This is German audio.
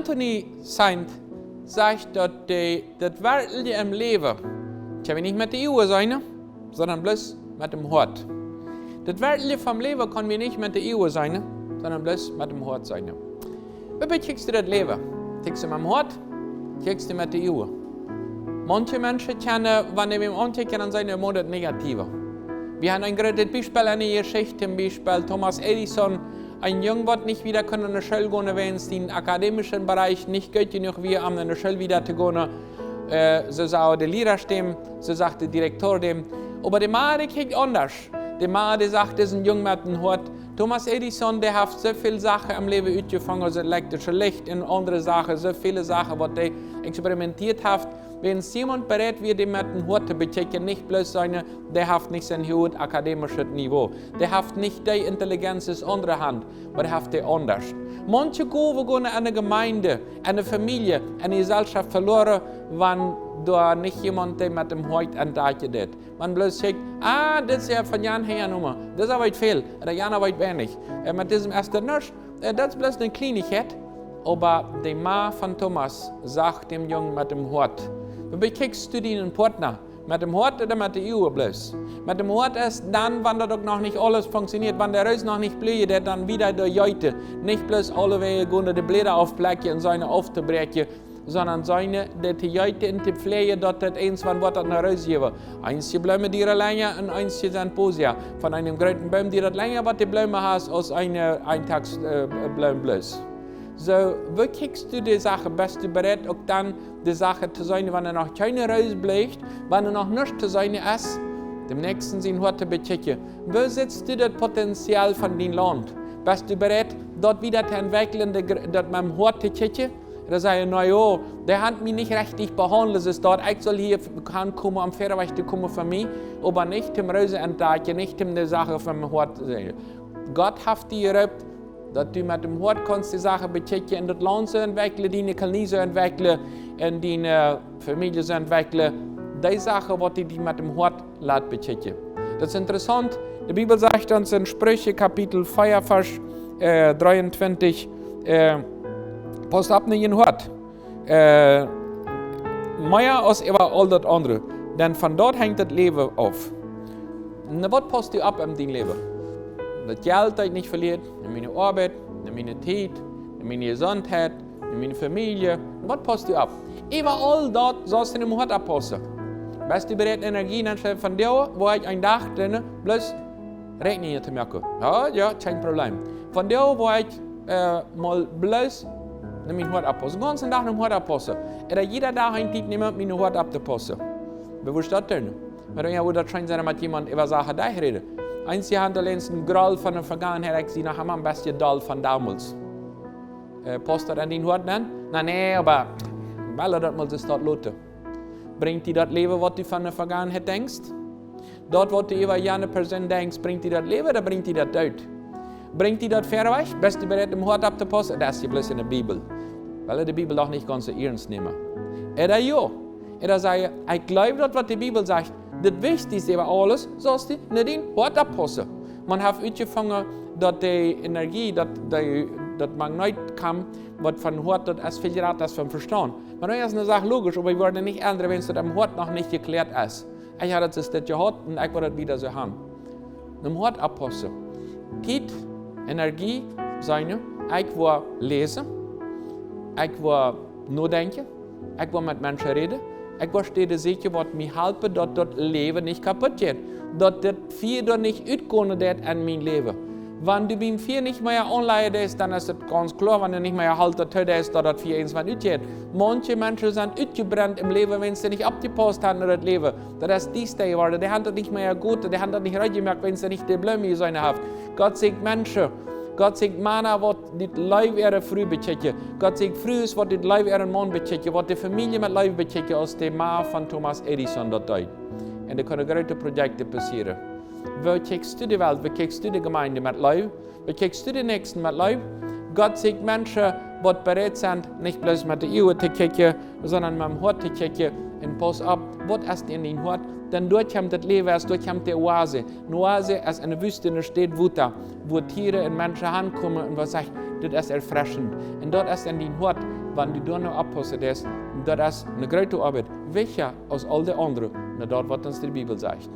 Anthony sagt, dass das Wertliche im Leben, ich habe nicht mit der Uhr sein, sondern bloß mit dem Hort. Das Wertliche vom Leben kann wir nicht mit der Uhr sein, sondern bloß mit dem Hort sein. Wie bekickst du das Leben? Kickst du mit dem Hort, kickst du mit der Uhr. Manche Menschen kennen, wenn sie mit dem ankicken, dann sind sie das Negative. Wir haben ein großes Beispiel in der Geschichte, zum Beispiel Thomas Edison, ein Junge, der nicht wieder in der Schule gehen kann, wenn es im akademischen Bereich nicht gut genug wie in der Schule wieder zu gehen. So sagt der Lehrer dem, so sagt der Direktor dem. Aber der Mann, der kickt anders. Der Mann, der sagt, das ist ein Junge mit dem Hort. Thomas Edison, der hat so viele Sachen im Leben ausgefangen, also elektrische Licht und andere Sachen, so viele Sachen, was er experimentiert hat. Wenn jemand bereit wird, den mit dem Hort zu bechecken, nicht bloß seine, der hat nicht sein hohes akademisches Niveau. Der hat nicht die Intelligenz in andere Hand, aber der hat die anders. Manche gehen in eine Gemeinde, eine Familie, eine Gesellschaft verloren, wenn da nicht jemand der mit dem Hort entdeckt. Man bloß sagt, das ist ja von Jan her Nummer, das ist aber viel, oder Jan aber wenig. Mit diesem ersten nicht, das ist bloß eine Kleinigkeit. Aber der Mann von Thomas sagt dem Jungen mit dem Hort, wie bekickst du deinen Partner? Mit dem Hort oder mit der Uhr bloß? Mit dem Hort ist dann, wenn das doch noch nicht alles funktioniert, wenn der Reis noch nicht blüht, dann wieder der Jeute. Nicht bloß alle Wege gehen, die Blätter aufblecken und seine aufzubrechen, sondern seine, die Jeute in die Pflege, dass das eins von was das nach Reis geben. Einige Blumen, die länger und einige sind Posia. Von einem großen Baum, die das länger, was die Blumen hast, als eine Eintagsblume bloß. So, wie kriegst du die Sache? Bist du bereit, auch dann die Sache zu sein, wenn er noch keine rausbleicht, wenn er noch nicht zu sein ist, dem nächsten sein Hort zu bechecken? Wo setzt du das Potenzial von deinem Land? Bist du bereit, dort wieder zu entwickeln, das mit dem Hort zu checken? Oder sagen, na ja, der hat mich nicht richtig behandelt, es ist dort, ich soll hier kommen, am Fährweg zu kommen für mich, aber nicht zum Reise entdecken, nicht um die Sache vom Hort zu sehen. Gott hat dir geräumt, dass du mit dem Hort kannst die Sache bechecken, in das Land zu entwickeln, deine Kolonie zu entwickeln, in deine Familie zu entwickeln. Die Sache, die dich mit dem Hort lässt bechecken. Das ist interessant. Die Bibel sagt uns in Sprüche Kapitel 4, Vers 23, passt ab nicht in Hort. Mehr als über all das andere. Denn von dort hängt das Leben auf. Und was passt du ab in dein Leben? Das Geld, das ich nicht verliert, in meine Arbeit, in meine Zeit, in meine Gesundheit, in meine Familie. Was passt du ab? Überall dort sollst du in dem Hort abpassen. Bist du bereit, Energie anstelle von dir, wo ich ein Dach drin, bloß Rechnen zu merken? Ja, kein Problem. Von dir, wo ich mal bloß in mein Hort abpassen. Den ganzen Tag in dem Hort abpassen. Oder jeder Tag ein Zeit nehmen, mein Hort abzupassen. Wie willst du das tun? Weil ja, wo das scheint, mit jemand über Sachen reden. Einzige haben einen Groll von der Vergangenheit, ich sehe nachher am besten Doll von damals. Passt das an den Hort dann? Nein, aber weil das mal das dort lote. Bringt dir das Leben, was du von der Vergangenheit denkst? Dort, was du über eine Person denkst, bringt dir das Leben oder bringt dir das Tod? Bringt dir das fair weg? Bist du bereit, im Hort abzupassen? Das ist ja bloß in der Bibel. Weil die Bibel auch nicht ganz so ernst nehmen. Oder ja. Oder sagen, ich glaube, das, was die Bibel sagt, das Wichtigste über alles, sollst du nicht in Hort abpassen. Man hat angefangen, dass die Energie, das Magnet kam, was von Hort, das ist viel gerade das vom Verstand. Man ist eine Sache logisch, aber ich würde nicht ändern, wenn es am Hort noch nicht geklärt ist. Ich habe das gehabt und ich würde das wieder so haben. Im Hort abpassen. Geht Energie sein, ich will lesen, ich will nur denken, ich will mit Menschen reden. Ich möchte sicher, was mir helfen, dass das Leben nicht kaputt geht. Dass das Vier da nicht ausgehen wird in mein Leben. Wenn du beim Vier nicht mehr online bist, dann ist es ganz klar, wenn du nicht mehr halt das ist, dass das Vier irgendwann ausgeht. Manche Menschen sind ausgebrannt im Leben, wenn sie nicht abgepasst haben in das Leben. Das ist dies geworden. Die haben das nicht mehr gut, die haben das nicht reingemacht, wenn sie nicht die Blume gesehen haben. Gott sagt Menschen. Gott sagt Männer, was die Leib ihrer Früh bechecken. Gott sagt Früh, was die Leib ihren Mann bechecken, was die Familie mit Leib bechecken, als der Mann von Thomas Edison dort. Und da können große Projekte passieren. Wo checkst du die Welt? Wo checkst du die Gemeinde mit Leib? Wo checkst du die Nächsten mit Leib? Gott sagt Menschen, die bereit sind, nicht bloß mit der Uhr zu checken, sondern mit dem Hort zu checken. Und pass auf, was ist in den Hort? Denn dort kommt das Leben, dort kommt die Oase. Eine Oase ist eine Wüste, eine steht Wuta, wo Tiere und Menschen ankommen und was sagt, das ist erfrischend. Und dort ist in den Hort wenn du da noch abpassen das ist eine große Arbeit. Welcher aus all den anderen, na dort, was uns die Bibel sagt.